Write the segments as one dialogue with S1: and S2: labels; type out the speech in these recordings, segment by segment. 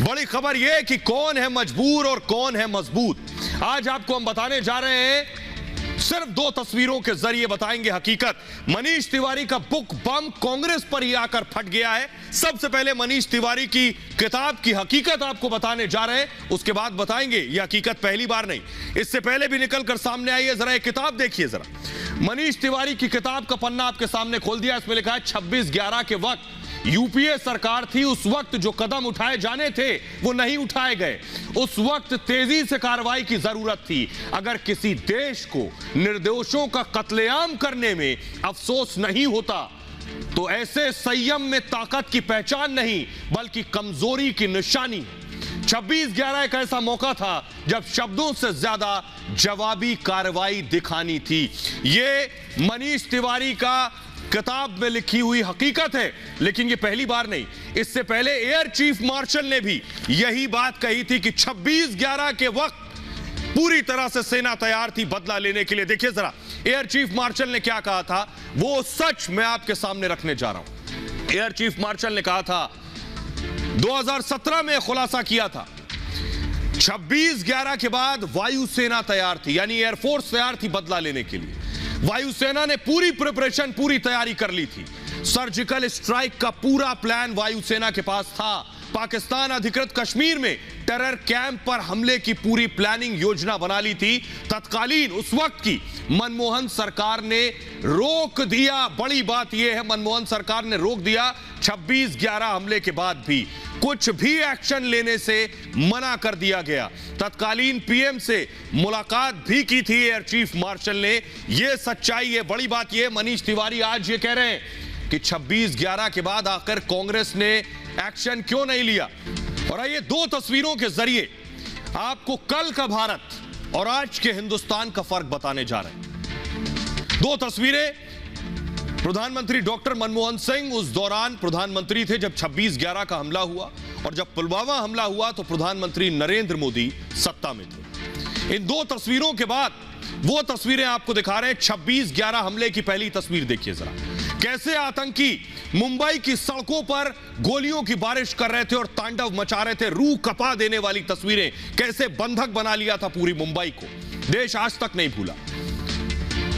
S1: बड़ी खबर यह कि कौन है मजबूर और कौन है मजबूत, आज आपको हम बताने जा रहे हैं। सिर्फ दो तस्वीरों के जरिए बताएंगे हकीकत। मनीष तिवारी का बुक बम कांग्रेस पर ही आकर फट गया है। सबसे पहले मनीष तिवारी की किताब की हकीकत आपको बताने जा रहे हैं, उसके बाद बताएंगे यह हकीकत पहली बार नहीं, इससे पहले भी निकलकर सामने आई है। जरा ये किताब देखिए जरा। मनीष तिवारी की किताब का पन्ना आपके सामने खोल दिया। इसमें लिखा है 26/11 के वक्त यूपीए सरकार थी, उस वक्त जो कदम उठाए जाने थे वो नहीं उठाए गए। उस वक्त तेजी से कार्रवाई की जरूरत थी। अगर किसी देश को निर्दोषों का कत्लेआम करने में अफसोस नहीं होता तो ऐसे संयम में ताकत की पहचान नहीं बल्कि कमजोरी की निशानी है। 26/11 एक ऐसा मौका था जब शब्दों से ज्यादा जवाबी कार्रवाई दिखानी थी। यह मनीष तिवारी का किताब में लिखी हुई हकीकत है, लेकिन यह पहली बार नहीं। इससे पहले एयर चीफ मार्शल ने भी यही बात कही थी कि 26/11 के वक्त पूरी तरह से सेना तैयार थी बदला लेने के लिए। देखिए जरा एयर चीफ मार्शल ने क्या कहा था, वो सच मैं आपके सामने रखने जा रहा हूं। एयर चीफ मार्शल ने कहा था 2017 में खुलासा किया था 26/11 के बाद वायुसेना तैयार थी, यानी एयरफोर्स तैयार थी बदला लेने के लिए। वायुसेना ने पूरी प्रिपरेशन, पूरी तैयारी कर ली थी। सर्जिकल स्ट्राइक का पूरा प्लान वायुसेना के पास था। पाकिस्तान अधिकृत कश्मीर में टेरर कैंप पर हमले की पूरी प्लानिंग योजना बना ली थी। तत्कालीन उस वक्त की मनमोहन सरकार ने रोक दिया। बड़ी बात यह है, मनमोहन सरकार ने रोक दिया। 26/11 हमले के बाद भी कुछ भी एक्शन लेने से मना कर दिया गया। तत्कालीन पीएम से मुलाकात भी की थी एयर चीफ मार्शल ने। यह सच्चाई है। बड़ी बात यह, मनीष तिवारी आज ये कह रहे हैं कि 26/11 के बाद आकर कांग्रेस ने एक्शन क्यों नहीं लिया। और आइए दो तस्वीरों के जरिए आपको कल का भारत और आज के हिंदुस्तान का फर्क बताने जा रहे हैं। दो तस्वीरें। प्रधानमंत्री डॉक्टर मनमोहन सिंह उस दौरान प्रधानमंत्री थे जब 26/11 का हमला हुआ, और जब पुलवामा हमला हुआ तो प्रधानमंत्री नरेंद्र मोदी सत्ता में थे। इन दो तस्वीरों के बाद वो तस्वीरें आपको दिखा रहे हैं। 26/11 हमले की पहली तस्वीर देखिए जरा, कैसे आतंकी मुंबई की सड़कों पर गोलियों की बारिश कर रहे थे और तांडव मचा रहे थे। रूह कपा देने वाली तस्वीरें, कैसे बंधक बना लिया था पूरी मुंबई को, देश आज तक नहीं भूला।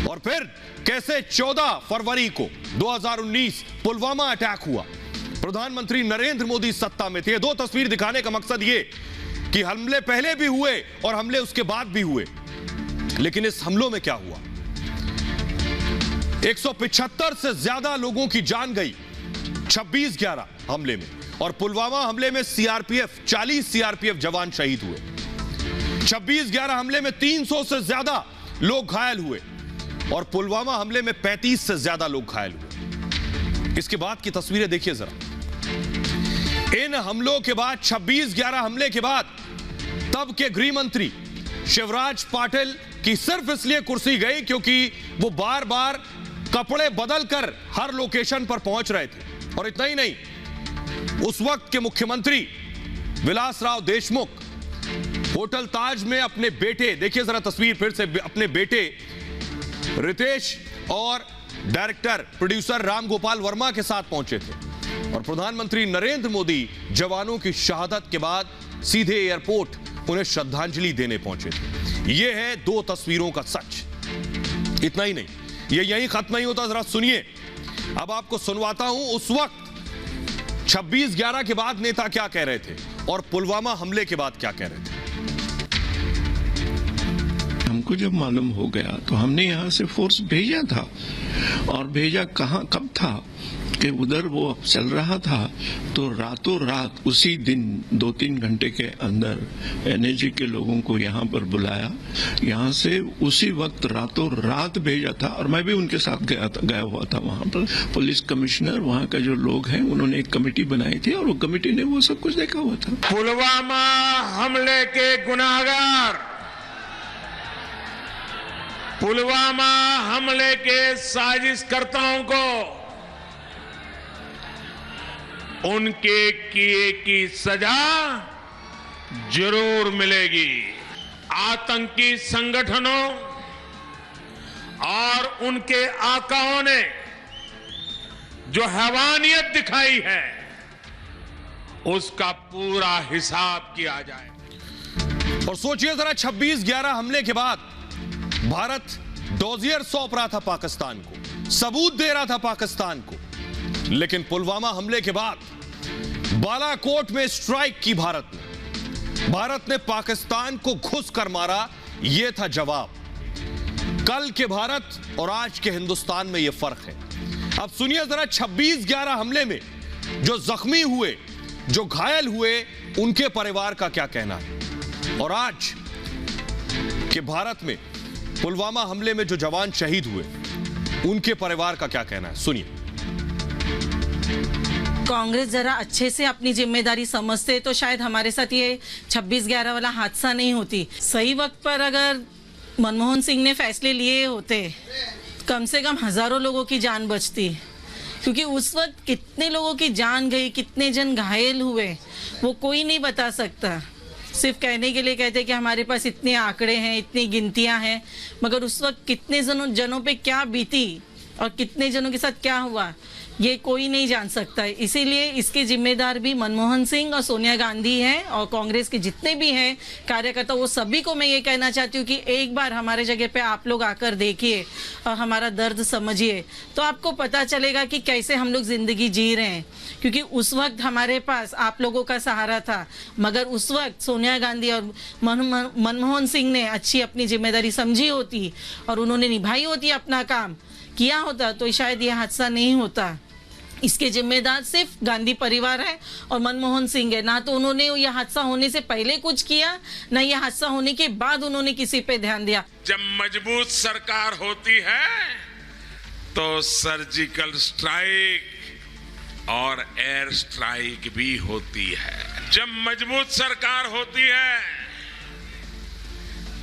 S1: और फिर कैसे 14 फरवरी को 2019 पुलवामा अटैक हुआ, प्रधानमंत्री नरेंद्र मोदी सत्ता में थे। दो तस्वीर दिखाने का मकसद यह कि हमले पहले भी हुए और हमले उसके बाद भी हुए, लेकिन इस हमलों में क्या हुआ। 175 से ज्यादा लोगों की जान गई 26/11 हमले में, और पुलवामा हमले में 40 सीआरपीएफ जवान शहीद हुए। 26/11 हमले में 300 से ज्यादा लोग घायल हुए, और पुलवामा हमले में 35 से ज्यादा लोग घायल हुए। इसके बाद की तस्वीरें देखिए जरा। इन हमलों के बाद 26/11 हमले के बाद तब के गृह मंत्री शिवराज पाटिल की सिर्फ इसलिए कुर्सी गई क्योंकि वो बार बार कपड़े बदलकर हर लोकेशन पर पहुंच रहे थे। और इतना ही नहीं, उस वक्त के मुख्यमंत्री विलासराव देशमुख होटल ताज में अपने बेटे, देखिए जरा तस्वीर फिर से, अपने बेटे रितेश और डायरेक्टर प्रोड्यूसर राम गोपाल वर्मा के साथ पहुंचे थे। और प्रधानमंत्री नरेंद्र मोदी जवानों की शहादत के बाद सीधे एयरपोर्ट उन्हें श्रद्धांजलि देने पहुंचे थे। यह है दो तस्वीरों का सच। इतना ही नहीं, ये यहीं खत्म नहीं होता, जरा सुनिए। अब आपको सुनवाता हूं उस वक्त 26/11 के बाद नेता क्या कह रहे थे और पुलवामा हमले के बाद क्या कह रहे थे।
S2: हमको जब मालूम हो गया तो हमने यहाँ से फोर्स भेजा था, और भेजा कहाँ, कब था कि उधर वो चल रहा था, तो रातों रात उसी दिन 2-3 घंटे के अंदर एनएजी के लोगों को यहाँ पर बुलाया, यहाँ से उसी वक्त रातों रात भेजा था। और मैं भी उनके साथ गया हुआ था वहाँ पर। पुलिस कमिश्नर, वहाँ का जो लोग हैं, उन्होंने एक कमेटी बनाई थी और वो कमेटी ने वो सब कुछ देखा हुआ था।
S3: पुलवामा हमले के गुनाहगार, पुलवामा हमले के साजिशकर्ताओं को उनके किए की सजा जरूर मिलेगी। आतंकी संगठनों और उनके आकाओं ने जो हैवानियत दिखाई है, उसका पूरा हिसाब किया जाए।
S1: और सोचिए जरा, 26/11 हमले के बाद भारत डोजियर सौंप रहा था पाकिस्तान को, सबूत दे रहा था पाकिस्तान को, लेकिन पुलवामा हमले के बाद बालाकोट में स्ट्राइक की भारत ने पाकिस्तान को घुस कर मारा। यह था जवाब। कल के भारत और आज के हिंदुस्तान में यह फर्क है। अब सुनिए जरा, 26/11 हमले में जो जख्मी हुए, जो घायल हुए, उनके परिवार का क्या कहना है, और आज के भारत में पुलवामा हमले में जो जवान शहीद हुए, उनके परिवार का क्या कहना है, सुनिए।
S4: कांग्रेस जरा अच्छे से अपनी जिम्मेदारी समझते तो शायद हमारे साथ ये 26/11 वाला हादसा नहीं होती। सही वक्त पर अगर मनमोहन सिंह ने फैसले लिए होते, कम से कम हजारों लोगों की जान बचती, क्योंकि उस वक्त कितने लोगों की जान गई, कितने जन घायल हुए, वो कोई नहीं बता सकता। सिर्फ कहने के लिए कहते कि हमारे पास इतने आंकड़े हैं, इतनी गिनतियां हैं, मगर उस वक्त कितने जनों पे क्या बीती और कितने जनों के साथ क्या हुआ, ये कोई नहीं जान सकता है। इसीलिए इसके जिम्मेदार भी मनमोहन सिंह और सोनिया गांधी हैं, और कांग्रेस के जितने भी हैं कार्यकर्ता, वो सभी को मैं ये कहना चाहती हूँ कि एक बार हमारे जगह पे आप लोग आकर देखिए और हमारा दर्द समझिए, तो आपको पता चलेगा कि कैसे हम लोग जिंदगी जी रहे हैं। क्योंकि उस वक्त हमारे पास आप लोगों का सहारा था, मगर उस वक्त सोनिया गांधी और मनमोहन सिंह ने अच्छी अपनी जिम्मेदारी समझी होती और उन्होंने निभाई होती, अपना काम किया होता, तो शायद ये हादसा नहीं होता। इसके जिम्मेदार सिर्फ गांधी परिवार है और मनमोहन सिंह है। ना तो उन्होंने यह हादसा होने से पहले कुछ किया, ना यह हादसा होने के बाद उन्होंने किसी पे ध्यान दिया।
S3: जब मजबूत सरकार होती है तो सर्जिकल स्ट्राइक और एयर स्ट्राइक भी होती है। जब मजबूत सरकार होती है,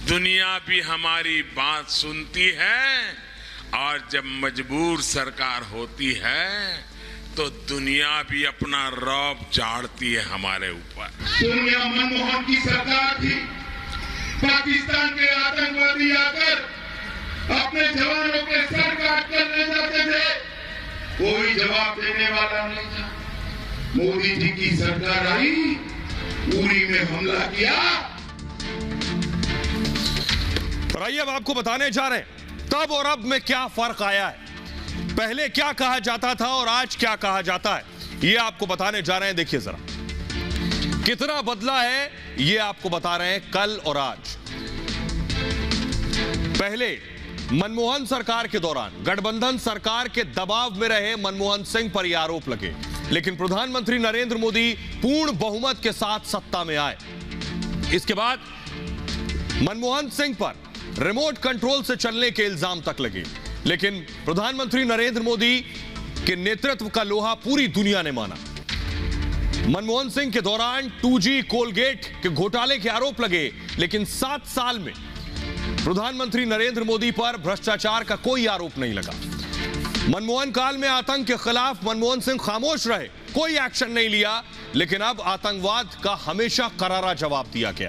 S3: दुनिया भी हमारी बात सुनती है, और जब मजबूर सरकार होती है तो दुनिया भी अपना रौब झाड़ती है हमारे ऊपर।
S5: सोनिया मनमोहन की सरकार थी, पाकिस्तान के आतंकवादी आकर अपने जवानों के सर काट कर ले जाते थे, कोई जवाब देने वाला नहीं था। मोदी जी की सरकार आई, उरी में हमला किया।
S1: और आइए अब आपको बताने जा रहे हैं तब और अब में क्या फर्क आया है। पहले क्या कहा जाता था और आज क्या कहा जाता है, ये आपको बताने जा रहे हैं। देखिए जरा कितना बदला है, ये आपको बता रहे हैं कल और आज। पहले मनमोहन सरकार के दौरान गठबंधन सरकार के दबाव में रहे मनमोहन सिंह पर यह आरोप लगे, लेकिन प्रधानमंत्री नरेंद्र मोदी पूर्ण बहुमत के साथ सत्ता में आए। इसके बाद मनमोहन सिंह पर रिमोट कंट्रोल से चलने के इल्जाम तक लगे, लेकिन प्रधानमंत्री नरेंद्र मोदी के नेतृत्व का लोहा पूरी दुनिया ने माना। मनमोहन सिंह के दौरान 2G कोलगेट के घोटाले के आरोप लगे, लेकिन 7 साल में प्रधानमंत्री नरेंद्र मोदी पर भ्रष्टाचार का कोई आरोप नहीं लगा। मनमोहन काल में आतंक के खिलाफ मनमोहन सिंह खामोश रहे, कोई एक्शन नहीं लिया, लेकिन अब आतंकवाद का हमेशा करारा जवाब दिया गया।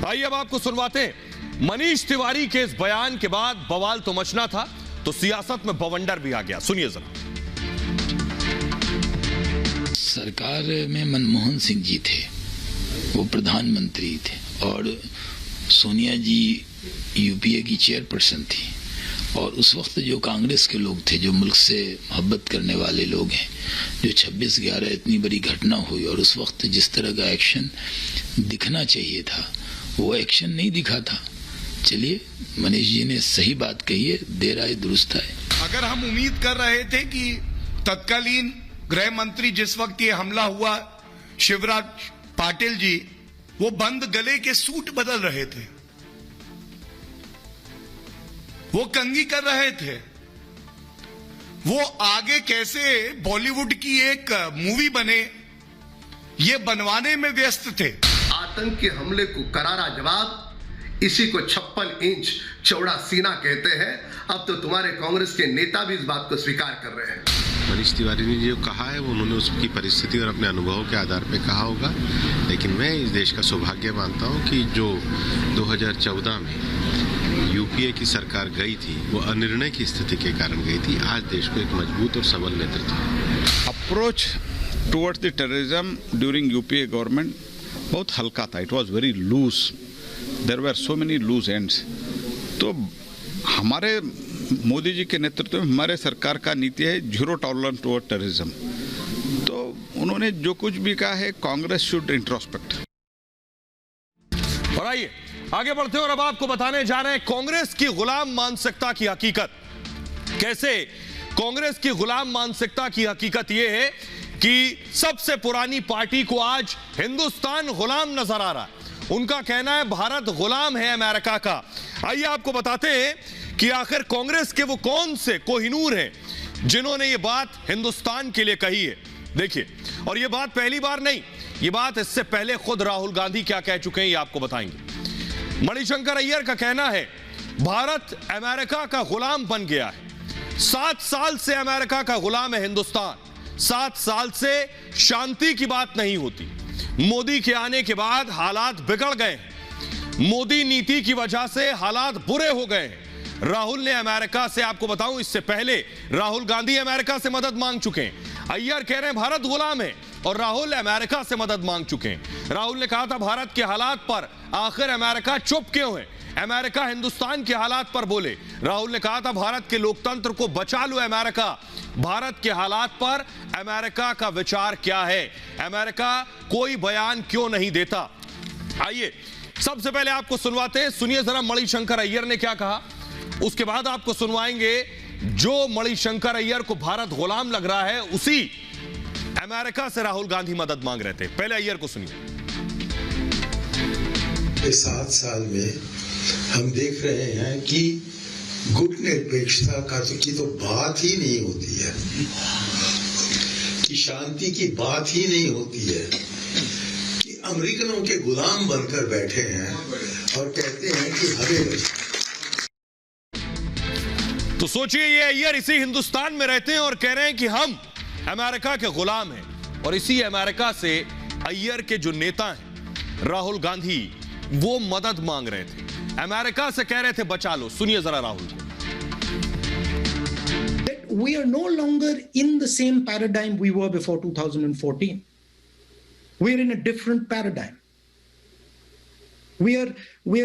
S1: आइए अब आपको सुनवाते हैं। मनीष तिवारी के इस बयान के बाद बवाल तो मचना था, तो सियासत में बवंडर भी आ गया। सुनिए जरा।
S6: सरकार में मनमोहन सिंह जी थे, वो प्रधानमंत्री थे, और सोनिया जी यूपीए की चेयरपर्सन थी, और उस वक्त जो कांग्रेस के लोग थे, जो मुल्क से मोहब्बत करने वाले लोग हैं, जो 26/11 इतनी बड़ी घटना हुई और उस वक्त जिस तरह का एक्शन दिखना चाहिए था, वो एक्शन नहीं दिखा था। चलिए, मनीष जी ने सही बात कही है, देर आए दुरुस्त आए।
S5: अगर हम उम्मीद कर रहे थे कि तत्कालीन गृह मंत्री जिस वक्त ये हमला हुआ, शिवराज पाटिल जी, वो बंद गले के सूट बदल रहे थे, वो कंघी कर रहे थे, वो आगे कैसे बॉलीवुड की एक मूवी बने, ये बनवाने में व्यस्त थे।
S7: आतंक के हमले को करारा जवाब, इसी को 56 इंच चौड़ा सीना कहते हैं। अब तो तुम्हारे कांग्रेस के नेता भी इस बात को स्वीकार कर रहे हैं।
S8: मनीष तिवारी ने जो कहा है वो उन्होंने उसकी परिस्थिति और अपने अनुभवों के आधार पर कहा होगा, लेकिन मैं इस देश का सौभाग्य मानता हूँ कि जो 2014 में यूपीए की सरकार गई थी, वो अनिर्णय की स्थिति के कारण गई थी। आज देश को एक मजबूत और सबल नेतृत्व।
S9: Approach towards the terrorism during UPA government बहुत हल्का था. It was very loose. There were so many loose ends. तो हमारे मोदी जी के नेतृत्व में हमारे सरकार का नीति है जीरो टॉलरेंस टुवर्ड टेररिज्म. तो उन्होंने जो कुछ भी कहा है, कांग्रेस शुड इंट्रोस्पेक्ट.
S1: और आइए आगे बढ़ते हैं और अब आपको बताने जा रहे हैं कांग्रेस की गुलाम मानसिकता की हकीकत. कैसे कांग्रेस की गुलाम मानसिकता की हकीकत यह है कि सबसे पुरानी पार्टी को आज हिंदुस्तान गुलाम नजर आ रहा है. उनका कहना है भारत गुलाम है अमेरिका का. आइए आपको बताते हैं कि आखिर कांग्रेस के वो कौन से कोहिनूर हैं जिन्होंने ये बात हिंदुस्तान के लिए कही है. देखिए, और ये बात पहली बार नहीं, ये बात इससे पहले खुद राहुल गांधी क्या कह चुके हैं ये आपको बताएंगे. मणिशंकर अय्यर का कहना है भारत अमेरिका का गुलाम बन गया है. 7 साल से अमेरिका का गुलाम है हिंदुस्तान. 7 साल से शांति की बात नहीं होती. मोदी के आने के बाद हालात बिगड़ गए. मोदी नीति की वजह से हालात बुरे हो गए. राहुल ने अमेरिका से, आपको बताऊं इससे पहले राहुल गांधी अमेरिका से मदद मांग चुके हैं. अय्यर कह रहे हैं भारत गुलाम है और राहुल अमेरिका से मदद मांग चुके हैं. राहुल ने कहा था भारत के हालात पर आखिर अमेरिका चुप क्यों है. अमेरिका हिंदुस्तान के हालात पर बोले. राहुल ने कहा था भारत के लोकतंत्र को बचा लो अमेरिका. भारत के हालात पर अमेरिका का विचार क्या है, अमेरिका कोई बयान क्यों नहीं देता. आइए सबसे पहले आपको सुनवाते हैं. सुनिए जरा मणिशंकर अय्यर ने क्या कहा, उसके बाद आपको सुनवाएंगे जो मणिशंकर अय्यर को भारत गुलाम लग रहा है उसी अमेरिका से राहुल गांधी मदद मांग रहे थे. पहले अय्यर को सुनिए.
S10: 7 साल में हम देख रहे हैं कि गुटनिरपेक्षता की तो बात ही नहीं होती है, कि शांति की बात ही नहीं होती है, कि अमेरिकनों के गुलाम बनकर बैठे हैं और कहते हैं कि हमें.
S1: तो सोचिए ये अय्यर इसी हिंदुस्तान में रहते हैं और कह रहे हैं कि हम अमेरिका के गुलाम हैं. और इसी अमेरिका से अय्यर के जो नेता हैं राहुल गांधी वो मदद मांग रहे थे. अमेरिका से कह रहे थे बचा लो. सुनिए जरा राहुल को.
S11: We are no longer in the same paradigm we were before 2014. We are in a different paradigm. We are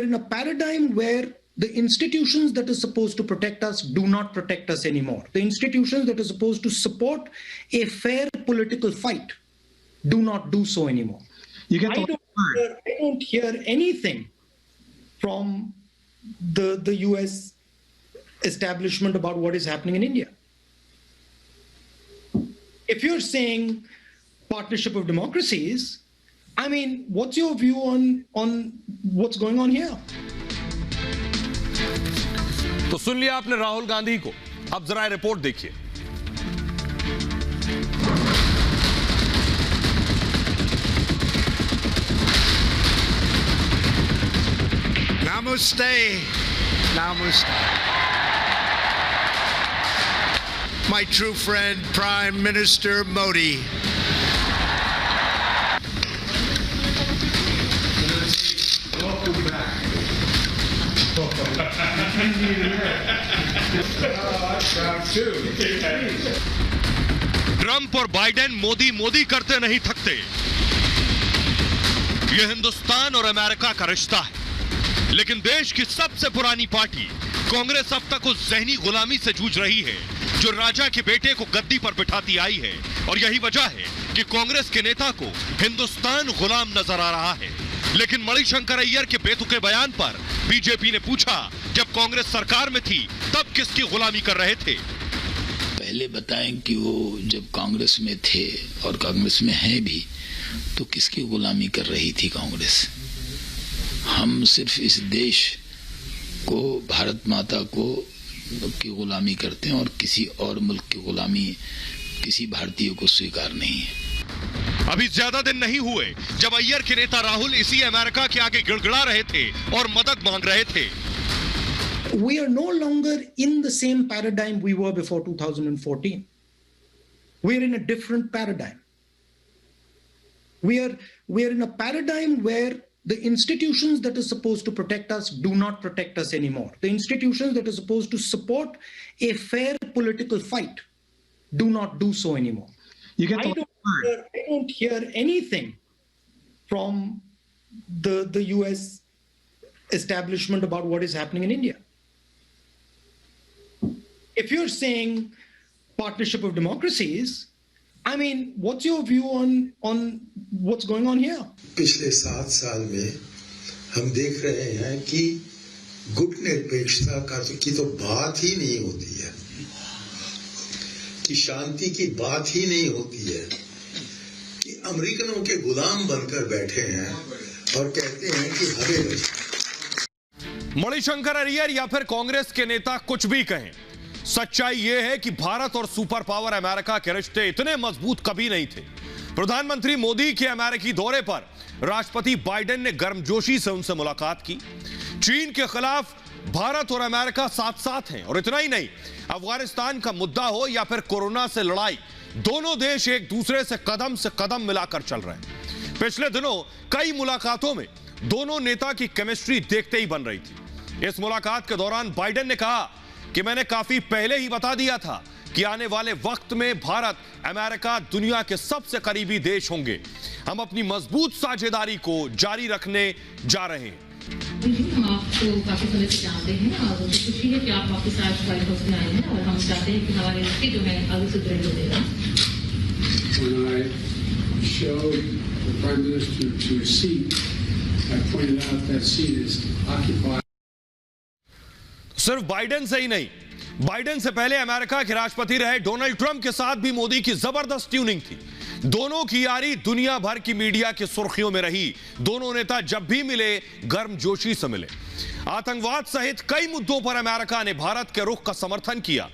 S11: in a paradigm where the institutions that are supposed to protect us do not protect us anymore. The institutions that are supposed to support a fair political fight do not do so anymore. I don't hear anything from the US establishment about what is happening in India. If you're saying partnership of democracies, I mean, what's your view on what's going on here?
S1: तो सुन लिया आपने राहुल गांधी को. अब जरा report देखिए.
S12: Namaste. Namaste. My true friend, Prime Minister Modi.
S5: Welcome back.
S1: Trump और Biden Modi Modi करते नहीं थकते. यह हिंदुस्तान और अमेरिका का रिश्ता है. लेकिन देश की सबसे पुरानी पार्टी कांग्रेस अब तक उस जहनी गुलामी से जूझ रही है जो राजा के बेटे को गद्दी पर बिठाती आई है. और यही वजह है कि कांग्रेस के नेता को हिंदुस्तान गुलाम नजर आ रहा है. लेकिन मणिशंकर अय्यर के बेतुके बयान पर बीजेपी ने पूछा जब कांग्रेस सरकार में थी तब किसकी गुलामी कर रहे थे.
S6: पहले बताएं कि वो जब कांग्रेस में थे और कांग्रेस में हैं भी तो किसकी गुलामी कर रही थी कांग्रेस. हम सिर्फ इस देश को, भारत माता को की गुलामी करते हैं और किसी और मुल्क की गुलामी किसी भारतीय को स्वीकार नहीं है.
S1: अभी ज्यादा दिन नहीं हुए जब अय्यर के नेता राहुल इसी अमेरिका के आगे गिड़गिड़ा रहे थे और मदद मांग रहे थे.
S11: We are no longer in the same paradigm we were before 2014. We are in a different paradigm. We are in a paradigm where the institutions that are supposed to protect us do not protect us anymore. The institutions that are supposed to support a fair political fight do not do so anymore. I don't I don't hear anything from the US establishment about what is happening in India. If you're saying partnership of democracies, I mean, what's your view on what's going on here?
S10: पिछले 7 साल में हम देख रहे हैं कि गुटनिरपेक्षता की तो बात ही नहीं होती है, कि शांति की बात ही नहीं होती है, कि अमेरिकनों के गुलाम बनकर बैठे हैं और कहते हैं कि हमें
S1: मणिशंकर अय्यर या फिर कांग्रेस के नेता कुछ भी कहें, सच्चाई यह है कि भारत और सुपर पावर अमेरिका के रिश्ते इतने मजबूत कभी नहीं थे। प्रधानमंत्री मोदी के अमेरिकी दौरे पर राष्ट्रपति बाइडेन ने गर्मजोशी से उनसे मुलाकात की। चीन के खिलाफ भारत और अमेरिका साथ साथ हैं, और इतना ही नहीं, अफगानिस्तान का मुद्दा हो या फिर कोरोना से लड़ाई, दोनों देश एक दूसरे से कदम मिलाकर चल रहे हैं। पिछले दिनों कई मुलाकातों में दोनों नेता की केमिस्ट्री देखते ही बन रही थी। इस मुलाकात के दौरान बाइडेन ने कहा कि मैंने काफी पहले ही बता दिया था कि आने वाले वक्त में भारत अमेरिका दुनिया के सबसे करीबी देश होंगे। हम अपनी मजबूत साझेदारी को जारी रखने जा रहे हैं।
S13: हम आपको काफी समय से जानते हैं और मुझे खुशी है कि आप वापस आज व्हाइट हाउस में आए हैं और हम चाहते हैं कि हमारे रिश्ते जो है आगे सुदृढ़ हो जाएगा।
S14: When I showed the Prime Minister to a seat, I pointed out that seat is occupied.
S1: सिर्फ बाइडेन से ही नहीं, बाइडेन से पहले अमेरिका के राष्ट्रपति रहे डोनाल्ड ट्रंप के साथ भी मोदी की जबरदस्त ट्यूनिंग थी। दोनों की यारी दुनिया भर की मीडिया की सुर्खियों में रही। दोनों नेता जब भी मिले गर्मजोशी से मिले। आतंकवाद सहित कई मुद्दों पर अमेरिका ने भारत के रुख का समर्थन किया।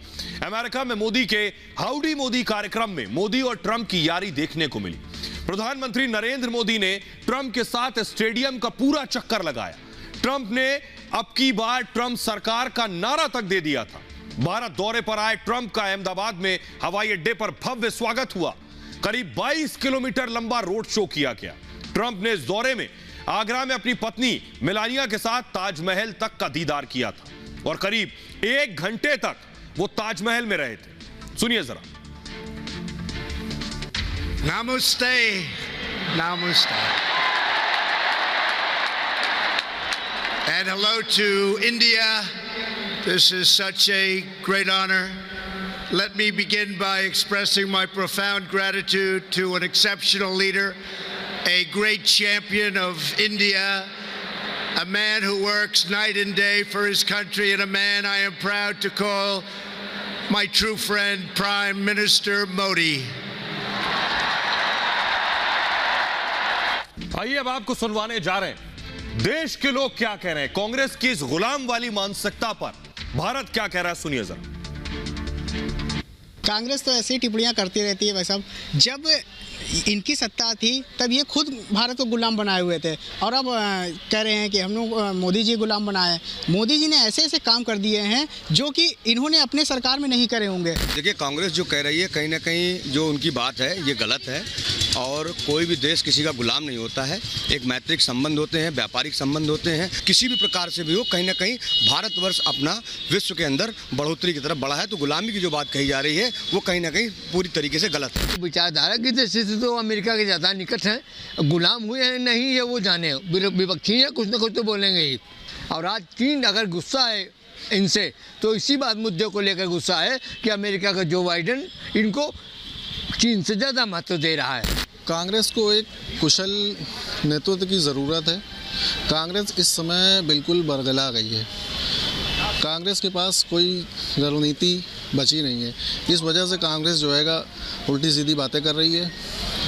S1: अमेरिका में मोदी के हाउडी मोदी कार्यक्रम में मोदी और ट्रंप की यारी देखने को मिली। प्रधानमंत्री नरेंद्र मोदी ने ट्रंप के साथ स्टेडियम का पूरा चक्कर लगाया। ट्रंप ने अब की बार ट्रंप सरकार का नारा तक दे दिया था। भारत दौरे पर आए ट्रंप का अहमदाबाद में हवाई अड्डे पर भव्य स्वागत हुआ। करीब 22 किलोमीटर लंबा रोड शो किया गया। ट्रंप ने इस दौरे में आगरा में अपनी पत्नी मेलानिया के साथ ताजमहल तक का दीदार किया था और करीब 1 घंटे तक वो ताजमहल में रहे थे। सुनिए जरा।
S12: Namaste. Namaste. And hello to India. This is such a great honor. Let me begin by expressing my profound gratitude to an exceptional leader, a great champion of India, a man who works night and day for his country, and a man I am proud to call my true friend, Prime Minister Modi.
S1: आइए अब आपको सुनवाने जा रहे हैं देश के लोग क्या कह रहे हैं कांग्रेस की इस गुलाम वाली मानसिकता पर। भारत क्या कह रहा है, सुनिए जरा।
S15: कांग्रेस तो ऐसी टिप्पणियां करती रहती है भाई साहब। जब इनकी सत्ता थी तब ये खुद भारत को गुलाम बनाए हुए थे और अब कह रहे हैं कि हम लोग मोदी जी गुलाम बनाए। मोदी जी ने ऐसे ऐसे काम कर दिए हैं जो कि इन्होंने अपने सरकार में नहीं करे होंगे।
S16: देखिए, कांग्रेस जो कह रही है कहीं ना कहीं जो उनकी बात है ये गलत है और कोई भी देश किसी का गुलाम नहीं होता है। एक मैत्रिक संबंध होते हैं, व्यापारिक संबंध होते हैं, किसी भी प्रकार से भी हो, कहीं ना कहीं भारतवर्ष अपना विश्व के अंदर बढ़ोतरी की तरफ बढ़ा है। तो गुलामी की जो बात कही जा रही है वो कहीं ना कहीं पूरी तरीके से गलत है।
S17: विचारधारा की दृष्टि से तो अमेरिका के ज़्यादा निकट हैं। गुलाम हुए हैं नहीं ये वो जाने, विपक्षी हैं, कुछ ना कुछ तो बोलेंगे ही। और आज चीन अगर गुस्सा है इनसे तो इसी बात मुद्दे को लेकर गुस्सा है कि अमेरिका का जो बाइडेन इनको चीन से ज़्यादा महत्व दे रहा है।
S18: कांग्रेस को एक कुशल नेतृत्व की ज़रूरत है। कांग्रेस इस समय बिल्कुल बरगला गई है। कांग्रेस के पास कोई रणनीति बची नहीं है। इस वजह से कांग्रेस जो है उल्टी सीधी बातें कर रही है।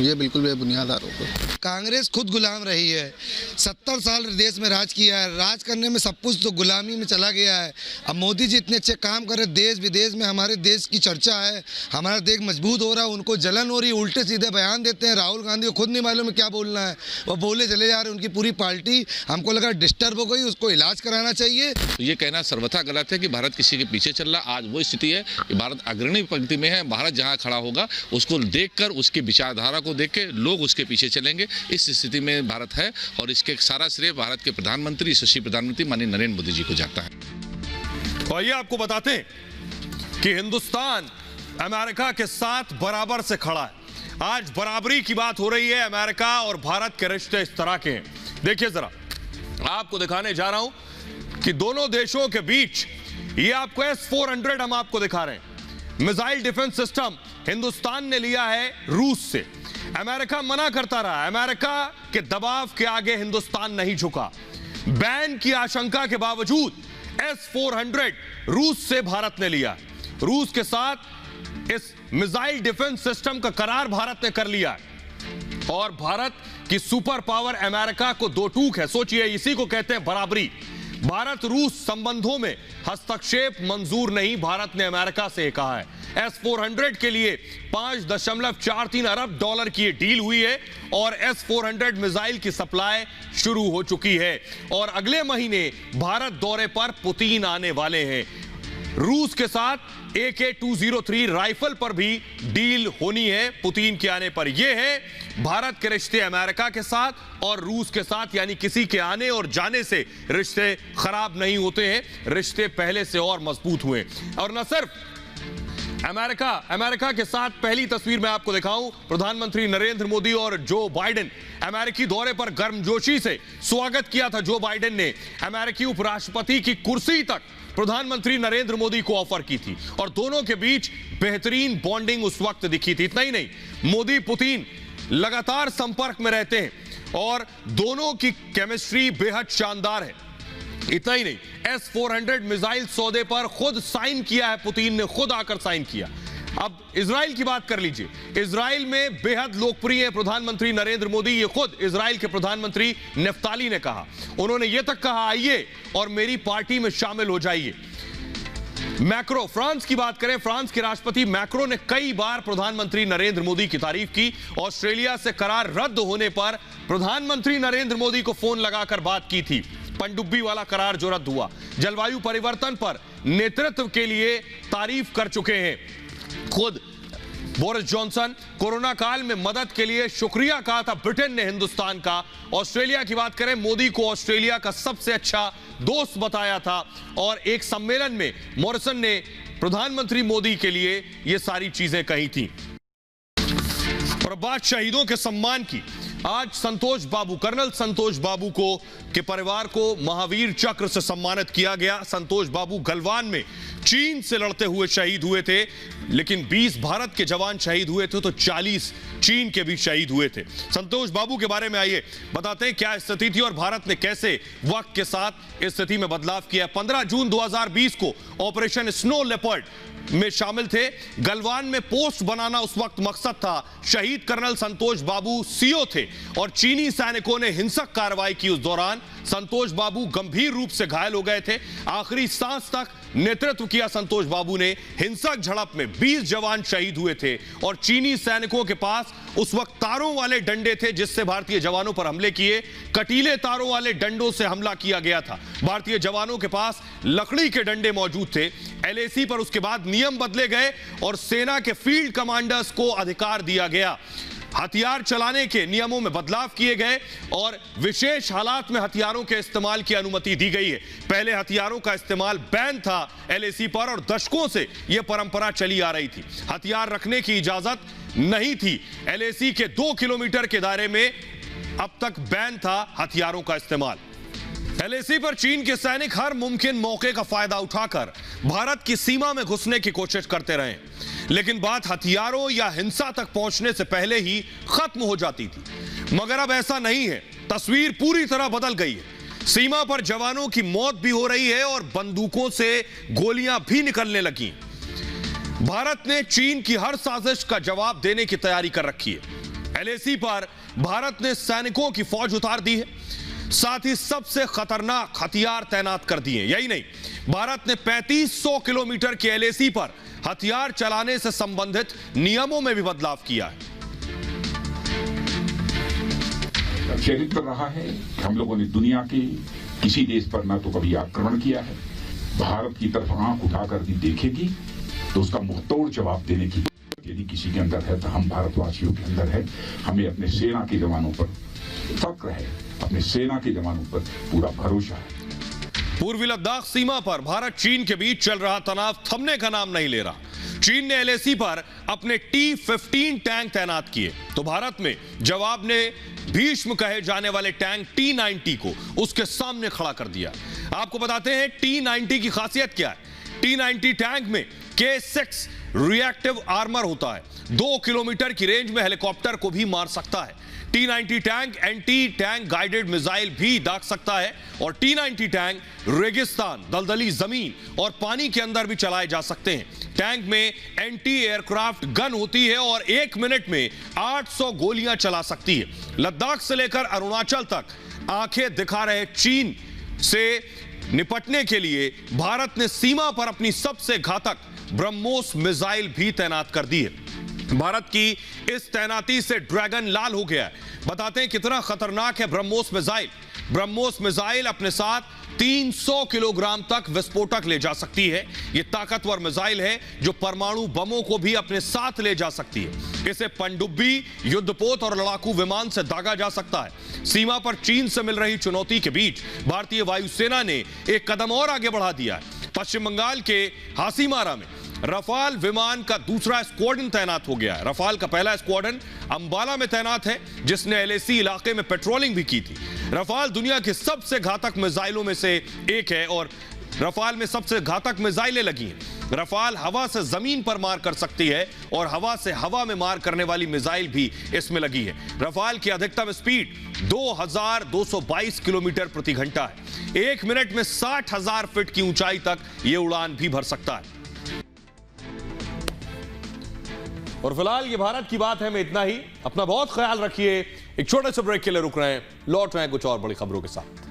S18: ये बिल्कुल बेबुनियाद आरोप है।
S19: कांग्रेस खुद गुलाम रही है। 70 साल देश में राज किया है। राज करने में सब कुछ तो गुलामी में चला गया है। अब मोदी जी इतने अच्छे काम कर रहे, देश विदेश में हमारे देश की चर्चा है, हमारा देश मजबूत हो रहा है। उनको जलन हो रही है, उल्टे सीधे बयान देते हैं। राहुल गांधी को खुद नहीं मालूम है क्या बोलना है, वो बोले चले जा रहे हैं। उनकी पूरी पार्टी हमको लगा डिस्टर्ब हो गई, उसको इलाज कराना चाहिए।
S20: ये कहना सर्वथा गलत है कि भारत किसी के पीछे चल रहा। आज वो स्थिति है कि भारत अग्रणी पंक्ति में है। भारत जहाँ खड़ा होगा उसको देखकर, उसकी विचारधारा को देख के लोग उसके पीछे चलेंगे। इस स्थिति में भारत है और इसके सारा श्रेय भारत के प्रधानमंत्री, यशस्वी प्रधानमंत्री माननीय नरेंद्र मोदी जी को जाता है।
S1: और ये आपको बताते हैं कि हिंदुस्तान अमेरिका के साथ बराबर से खड़ा है। आज बराबरी की बात हो रही है। अमेरिका और भारत के रिश्ते इस तरह के हैं। देखिए जरा, आपको दिखाने जा रहा हूं कि दोनों देशों के बीच, ये आपको S-400 हम आपको दिखा रहे हैं, मिसाइल डिफेंस सिस्टम हिंदुस्तान ने लिया है रूस से। अमेरिका मना करता रहा, अमेरिका के दबाव के आगे हिंदुस्तान नहीं झुका। बैन की आशंका के बावजूद S-400 रूस से भारत ने लिया। रूस के साथ इस मिसाइल डिफेंस सिस्टम का करार भारत ने कर लिया और भारत की सुपर पावर अमेरिका को दो टूक है। सोचिए, इसी को कहते हैं बराबरी। भारत रूस संबंधों में हस्तक्षेप मंजूर नहीं, भारत ने अमेरिका से कहा है। S-400 के लिए $5.43 अरब की डील हुई है और S-400 मिसाइल की सप्लाई शुरू हो चुकी है और अगले महीने भारत दौरे पर पुतिन आने वाले हैं। रूस के साथ AK-203 राइफल पर भी डील होनी है पुतिन के आने पर। यह है भारत के रिश्ते अमेरिका के साथ और रूस के साथ, यानी किसी के आने और जाने से रिश्ते खराब नहीं होते हैं, रिश्ते पहले से और मजबूत हुए। और न सिर्फ अमेरिका के साथ पहली तस्वीर मैं आपको दिखाऊं, प्रधानमंत्री नरेंद्र मोदी और जो बाइडेन अमेरिकी दौरे पर गर्मजोशी से स्वागत किया था। जो बाइडेन ने अमेरिकी उपराष्ट्रपति की कुर्सी तक प्रधानमंत्री नरेंद्र मोदी को ऑफर की थी और दोनों के बीच बेहतरीन बॉन्डिंग उस वक्त दिखी थी। इतना ही नहीं, मोदी पुतिन लगातार संपर्क में रहते हैं और दोनों की केमिस्ट्री बेहद शानदार है। इतना ही नहीं, S-400 मिसाइल सौदे पर खुद साइन किया है पुतिन ने, खुद आकर साइन किया। अब इजराइल की बात कर लीजिए। इजराइल में बेहद लोकप्रिय है प्रधानमंत्री नरेंद्र मोदी। ये खुद इजराइल के प्रधानमंत्री नेफ्ताली ने कहा, उन्होंने ये तक कहा, आइए और मेरी पार्टी में शामिल हो जाइए। मैक्रो, फ्रांस की बात करें, फ्रांस के राष्ट्रपति मैक्रो ने कई बार प्रधानमंत्री नरेंद्र मोदी की तारीफ की। ऑस्ट्रेलिया से करार रद्द होने पर प्रधानमंत्री नरेंद्र मोदी को फोन लगाकर बात की थी। पनडुब्बी वाला करार जो रद्द हुआ, जलवायु परिवर्तन पर नेतृत्व के लिए तारीफ कर चुके हैं। खुद बोरिस जॉनसन कोरोना काल में मदद के लिए शुक्रिया कहा था ब्रिटेन ने हिंदुस्तान का। ऑस्ट्रेलिया की बात करें, मोदी को ऑस्ट्रेलिया का सबसे अच्छा दोस्त बताया था और एक सम्मेलन में मॉरिसन ने प्रधानमंत्री मोदी के लिए ये सारी चीजें कही थी। और बात शहीदों के सम्मान की, आज संतोष बाबू, कर्नल संतोष बाबू के परिवार को महावीर चक्र से सम्मानित किया गया। संतोष बाबू गलवान में चीन से लड़ते हुए शहीद हुए थे, लेकिन 20 भारत के जवान शहीद हुए थे तो 40 चीन के भी शहीद हुए थे। संतोष बाबू के बारे में आइए बताते हैं क्या स्थिति थी और भारत ने कैसे वक्त के साथ इस स्थिति में बदलाव किया। 15 जून 2020 को ऑपरेशन स्नो लेपर्ड में शामिल थे। गलवान में पोस्ट बनाना उस वक्त मकसद था। शहीद कर्नल संतोष बाबू सीओ थे और चीनी सैनिकों ने हिंसक कार्रवाई की। उस दौरान संतोष बाबू गंभीर रूप से घायल हो गए थे। आखिरी सांस तक नेतृत्व किया संतोष बाबू ने। हिंसक झड़प में 20 जवान शहीद हुए थे और चीनी सैनिकों के पास उस वक्त तारों वाले डंडे थे जिससे भारतीय जवानों पर हमले किए। कटीले तारों वाले डंडों से हमला किया गया था। भारतीय जवानों के पास लकड़ी के डंडे मौजूद थे। LAC पर उसके बाद नियम बदले गए और सेना के फील्ड कमांडर्स को अधिकार दिया गया। हथियार चलाने के नियमों में बदलाव किए गए और विशेष हालात में हथियारों के इस्तेमाल की अनुमति दी गई है। पहले हथियारों का इस्तेमाल बैन था LAC पर और दशकों से यह परंपरा चली आ रही थी। हथियार रखने की इजाजत नहीं थी। LAC के 2 किलोमीटर के दायरे में अब तक बैन था हथियारों का इस्तेमाल। LAC पर चीन के सैनिक हर मुमकिन मौके का फायदा उठाकर भारत की सीमा में घुसने की कोशिश करते रहे, लेकिन बात हथियारों या हिंसा तक पहुंचने से पहले ही खत्म हो जाती थी। मगर अब ऐसा नहीं है। तस्वीर पूरी तरह बदल गई है। सीमा पर जवानों की मौत भी हो रही है और बंदूकों से गोलियां भी निकलने लगी। भारत ने चीन की हर साजिश का जवाब देने की तैयारी कर रखी है। LAC पर भारत ने सैनिकों की फौज उतार दी है, साथ ही सबसे खतरनाक हथियार तैनात कर दिए। यही नहीं, भारत ने 3500 किलोमीटर के LAC पर हथियार चलाने से संबंधित नियमों में भी बदलाव किया है।
S21: चरित्र रहा है कि हम लोगों ने दुनिया के किसी देश पर न तो कभी आक्रमण किया है। भारत की तरफ आंख उठाकर भी देखेगी तो उसका मुंहतोड़ जवाब देने की यदि किसी के अंदर है तो हम भारतवासियों के अंदर है। हमें अपने सेना के जवानों पर फक्र है, अपने सेना के जवानों पर पूरा भरोसा है।
S1: पूर्वी लद्दाख सीमा पर भारत चीन के बीच चल रहा तनाव थमने का नाम नहीं ले रहा। चीन ने एलएसी पर अपने T-15 टैंक तैनात किए तो भारत में जवाब ने भीष्म कहे जाने वाले टैंक T-90 को उसके सामने खड़ा कर दिया। आपको बताते हैं T-90 की खासियत क्या है। T-90 टैंक में K6 रिएक्टिव आर्मर होता है। 2 किलोमीटर की रेंज में हेलीकॉप्टर को भी मार सकता है। T-90 tank anti tank guided missile भी दाग सकता है और T-90 टैंक रेगिस्तान, दलदली जमीन और पानी के अंदर भी चलाए जा सकते हैं। टैंक में एंटी एयरक्राफ्ट गन होती है और 1 मिनट में 800 गोलियां चला सकती है। लद्दाख से लेकर अरुणाचल तक आंखें दिखा रहे चीन से निपटने के लिए भारत ने सीमा पर अपनी सबसे घातक ब्रह्मोस मिसाइल भी तैनात कर दी है। भारत की इस तैनाती से ड्रैगन लाल हो गया है। बताते हैं कितना खतरनाक है ब्रह्मोस मिसाइल। ब्रह्मोस मिसाइल अपने साथ 300 किलोग्राम तक विस्फोटक ले जा सकती है। यह ताकतवर मिसाइल है जो परमाणु बमों को भी अपने साथ ले जा सकती है। इसे पनडुब्बी, युद्धपोत और लड़ाकू विमान से दागा जा सकता है। सीमा पर चीन से मिल रही चुनौती के बीच भारतीय वायुसेना ने एक कदम और आगे बढ़ा दिया है। पश्चिम बंगाल के हासीमारा में रफाल विमान का दूसरा स्क्वाड्रन तैनात हो गया है। रफाल का पहला स्क्वाड्रन अंबाला में तैनात है जिसने एलएसी इलाके में पेट्रोलिंग भी की थी। रफाल दुनिया के सबसे घातक मिसाइलों में से एक है और रफाल में सबसे घातक मिसाइलें लगी हैं। रफाल हवा से जमीन पर मार कर सकती है और हवा से हवा में मार करने वाली मिसाइल भी इसमें लगी है। रफाल की अधिकतम स्पीड 2222 किलोमीटर प्रति घंटा है। 1 मिनट में 60,000 फीट की ऊंचाई तक यह उड़ान भी भर सकता है। और फिलहाल ये भारत की बात है में इतना ही। अपना बहुत ख्याल रखिए। एक छोटे से ब्रेक के लिए रुक रहे हैं, लौट रहे हैं कुछ और बड़ी खबरों के साथ।